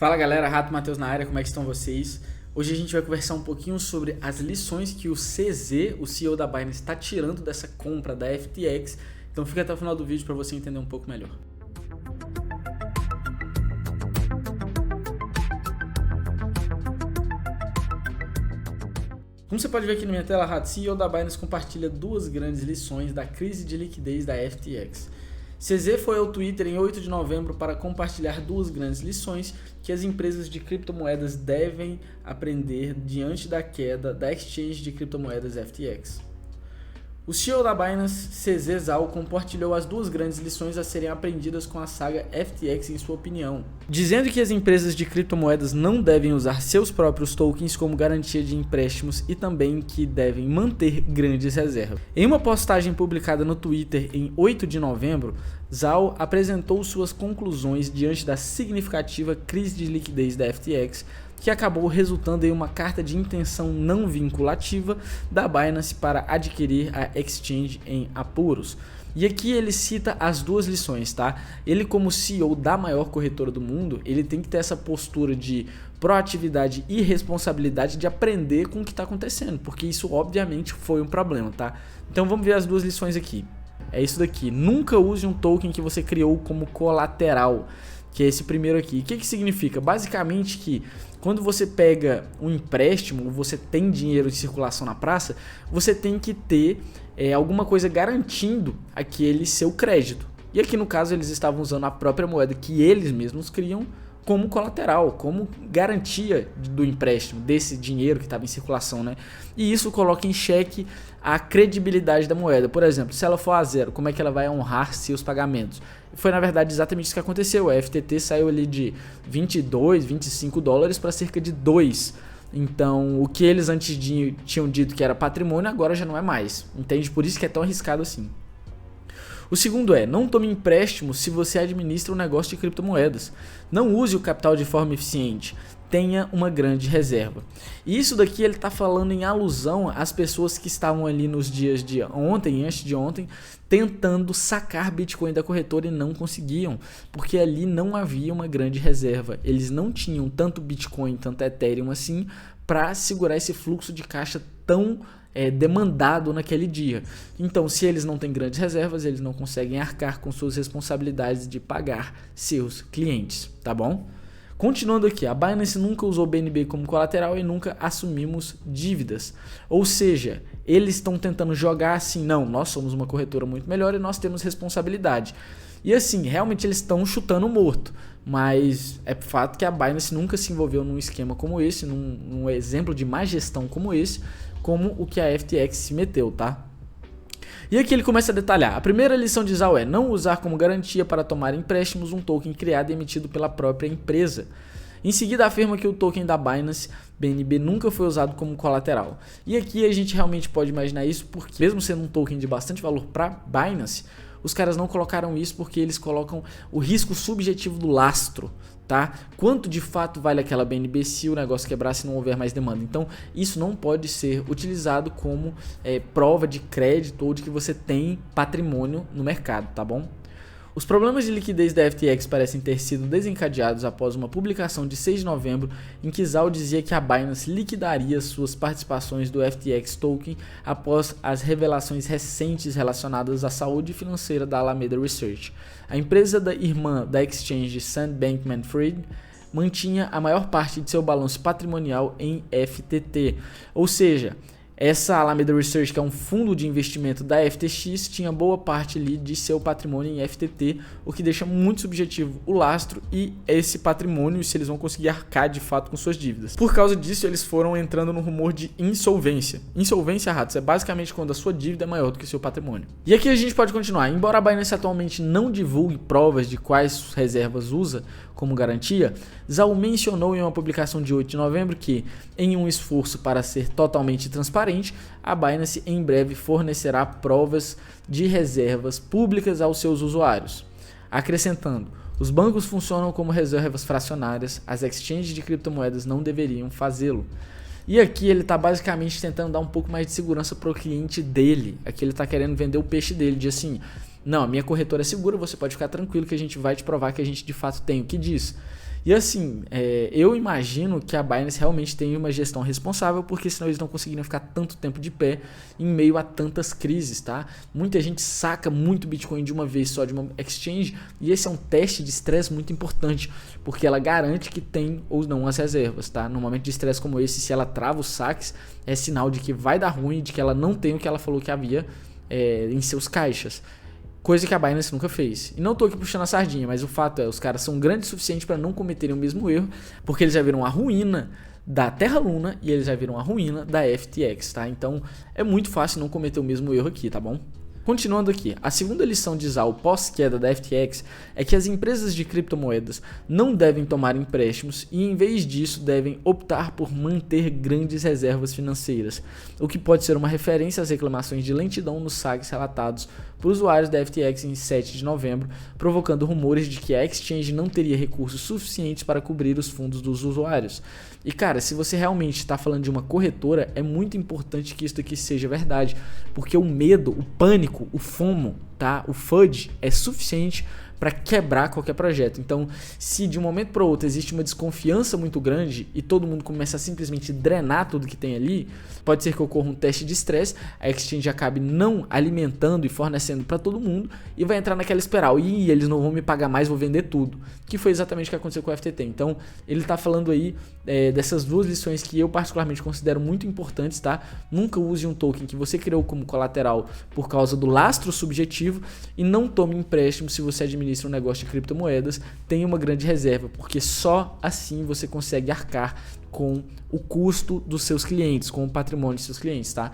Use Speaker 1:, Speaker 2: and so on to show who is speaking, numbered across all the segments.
Speaker 1: Fala galera, Rato Matheus na área, como é que estão vocês? Hoje a gente vai conversar um pouquinho sobre as lições que o CZ, o CEO da Binance, está tirando dessa compra da FTX. Então fica até o final do vídeo para você entender um pouco melhor. Como você pode ver aqui na minha tela, Rato, o CEO da Binance compartilha duas grandes lições da crise de liquidez da FTX. CZ foi ao Twitter em 8 de novembro para compartilhar duas grandes lições que as empresas de criptomoedas devem aprender diante da queda da exchange de criptomoedas FTX. O CEO da Binance, CZ Zhao, compartilhou as duas grandes lições a serem aprendidas com a saga FTX em sua opinião, dizendo que as empresas de criptomoedas não devem usar seus próprios tokens como garantia de empréstimos e também que devem manter grandes reservas. Em uma postagem publicada no Twitter em 8 de novembro, Zhao apresentou suas conclusões diante da significativa crise de liquidez da FTX, que acabou resultando em uma carta de intenção não vinculativa da Binance para adquirir a exchange em apuros. E aqui ele cita as duas lições, tá? Ele, como CEO da maior corretora do mundo, ele tem que ter essa postura de proatividade e responsabilidade de aprender com o que está acontecendo, porque isso obviamente foi um problema, tá? Então vamos ver as duas lições aqui. É isso daqui: nunca use um token que você criou como colateral, que é esse primeiro aqui. O que significa? Basicamente que quando você pega um empréstimo, você tem dinheiro em circulação na praça, você tem que ter alguma coisa garantindo aquele seu crédito. E aqui no caso eles estavam usando a própria moeda que eles mesmos criam como colateral, como garantia do empréstimo, desse dinheiro que estava em circulação, né? E isso coloca em xeque a credibilidade da moeda. Por exemplo, se ela for a zero, como é que ela vai honrar seus pagamentos? Foi na verdade exatamente isso que aconteceu. A FTT saiu ali de 22, 25 dólares para cerca de 2. Então o que eles antes tinham dito que era patrimônio, agora já não é mais. Entende? Por isso que é tão arriscado assim. O segundo é: não tome empréstimo se você administra um negócio de criptomoedas. Não use o capital de forma eficiente. Tenha uma grande reserva. E isso daqui ele está falando em alusão às pessoas que estavam ali nos dias de ontem e antes de ontem tentando sacar Bitcoin da corretora e não conseguiam, porque ali não havia uma grande reserva. Eles não tinham tanto Bitcoin, tanto Ethereum assim para segurar esse fluxo de caixa tão demandado naquele dia. Então, se eles não têm grandes reservas, eles não conseguem arcar com suas responsabilidades de pagar seus clientes, tá bom? Continuando aqui, a Binance nunca usou BNB como colateral e nunca assumimos dívidas. Ou seja, eles estão tentando jogar assim: não, nós somos uma corretora muito melhor e nós temos responsabilidade. E assim, realmente eles estão chutando morto. Mas é fato que a Binance nunca se envolveu num esquema como esse, num exemplo de má gestão como esse, como o que a FTX se meteu, tá? E aqui ele começa a detalhar. A primeira lição de Zhao é: não usar como garantia para tomar empréstimos um token criado e emitido pela própria empresa. Em seguida afirma que o token da Binance, BNB, nunca foi usado como colateral. E aqui a gente realmente pode imaginar isso, porque mesmo sendo um token de bastante valor para Binance, os caras não colocaram isso porque eles colocam o risco subjetivo do lastro, tá? Quanto de fato vale aquela BNB se o negócio quebrar, se não houver mais demanda? Então isso não pode ser utilizado como prova de crédito ou de que você tem patrimônio no mercado, tá bom? Os problemas de liquidez da FTX parecem ter sido desencadeados após uma publicação de 6 de novembro em que Zhao dizia que a Binance liquidaria suas participações do FTX Token após as revelações recentes relacionadas à saúde financeira da Alameda Research. A empresa da irmã da exchange Sam Bankman-Fried mantinha a maior parte de seu balanço patrimonial em FTT, ou seja, essa Alameda Research, que é um fundo de investimento da FTX, tinha boa parte ali de seu patrimônio em FTT, o que deixa muito subjetivo o lastro e esse patrimônio, se eles vão conseguir arcar de fato com suas dívidas. Por causa disso, eles foram entrando no rumor de insolvência. Insolvência, Ratos, é basicamente quando a sua dívida é maior do que o seu patrimônio. E aqui a gente pode continuar. Embora a Binance atualmente não divulgue provas de quais reservas usa como garantia, Zhao mencionou em uma publicação de 8 de novembro que, em um esforço para ser totalmente transparente, a Binance em breve fornecerá provas de reservas públicas aos seus usuários. Acrescentando: os bancos funcionam como reservas fracionárias, as exchanges de criptomoedas não deveriam fazê-lo. E aqui ele está basicamente tentando dar um pouco mais de segurança para o cliente dele. Aqui ele está querendo vender o peixe dele, de assim: não, a minha corretora é segura, você pode ficar tranquilo que a gente vai te provar que a gente de fato tem o que diz. E assim, eu imagino que a Binance realmente tem uma gestão responsável, porque senão eles não conseguiriam ficar tanto tempo de pé em meio a tantas crises, tá? Muita gente saca muito Bitcoin de uma vez só de uma exchange, e esse é um teste de estresse muito importante, porque ela garante que tem ou não as reservas, tá? No momento de estresse como esse, se ela trava os saques, é sinal de que vai dar ruim, de que ela não tem o que ela falou que havia em seus caixas. Coisa que a Binance nunca fez. E não tô aqui puxando a sardinha, mas o fato é, os caras são grandes o suficiente para não cometerem o mesmo erro, porque eles já viram a ruína da Terra Luna e eles já viram a ruína da FTX, tá? Então é muito fácil não cometer o mesmo erro aqui, tá bom? Continuando aqui, a segunda lição de Zhao pós-queda da FTX é que as empresas de criptomoedas não devem tomar empréstimos e, em vez disso, devem optar por manter grandes reservas financeiras, o que pode ser uma referência às reclamações de lentidão nos saques relatados por usuários da FTX em 7 de novembro, provocando rumores de que a exchange não teria recursos suficientes para cobrir os fundos dos usuários. E cara, se você realmente está falando de uma corretora, é muito importante que isso aqui seja verdade, porque o medo, o pânico, o FOMO, tá? O FUD é suficiente para quebrar qualquer projeto. Então, se de um momento para o outro existe uma desconfiança muito grande e todo mundo começa a simplesmente drenar tudo que tem ali, pode ser que ocorra um teste de estresse, a exchange acabe não alimentando e fornecendo para todo mundo e vai entrar naquela espiral. E eles não vão me pagar mais, vou vender tudo. Que foi exatamente o que aconteceu com o FTT. Então, ele está falando aí dessas duas lições que eu particularmente considero muito importantes, tá? Nunca use um token que você criou como colateral por causa do lastro subjetivo e não tome empréstimo se você administra um negócio de criptomoedas, tenha uma grande reserva, porque só assim você consegue arcar com o custo dos seus clientes, com o patrimônio dos seus clientes, tá?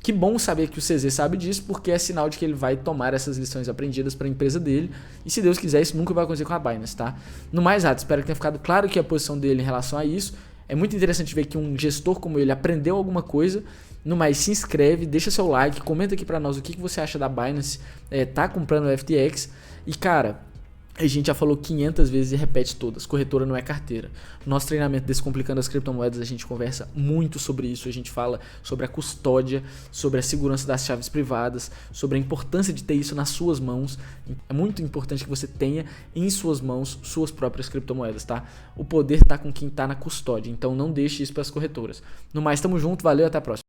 Speaker 1: Que bom saber que o CZ sabe disso, porque é sinal de que ele vai tomar essas lições aprendidas para a empresa dele, e se Deus quiser, isso nunca vai acontecer com a Binance, tá? No mais, espero que tenha ficado claro que a posição dele em relação a isso. É muito interessante ver que um gestor como ele aprendeu alguma coisa. No mais, se inscreve, deixa seu like, comenta aqui pra nós o que você acha da Binance, tá comprando o FTX. E cara, a gente já falou 500 vezes e repete todas, corretora não é carteira. No nosso treinamento Descomplicando as Criptomoedas a gente conversa muito sobre isso, a gente fala sobre a custódia, sobre a segurança das chaves privadas, sobre a importância de ter isso nas suas mãos. É muito importante que você tenha em suas mãos suas próprias criptomoedas, tá? O poder tá com quem tá na custódia, então não deixe isso para as corretoras. No mais, tamo junto, valeu, até a próxima.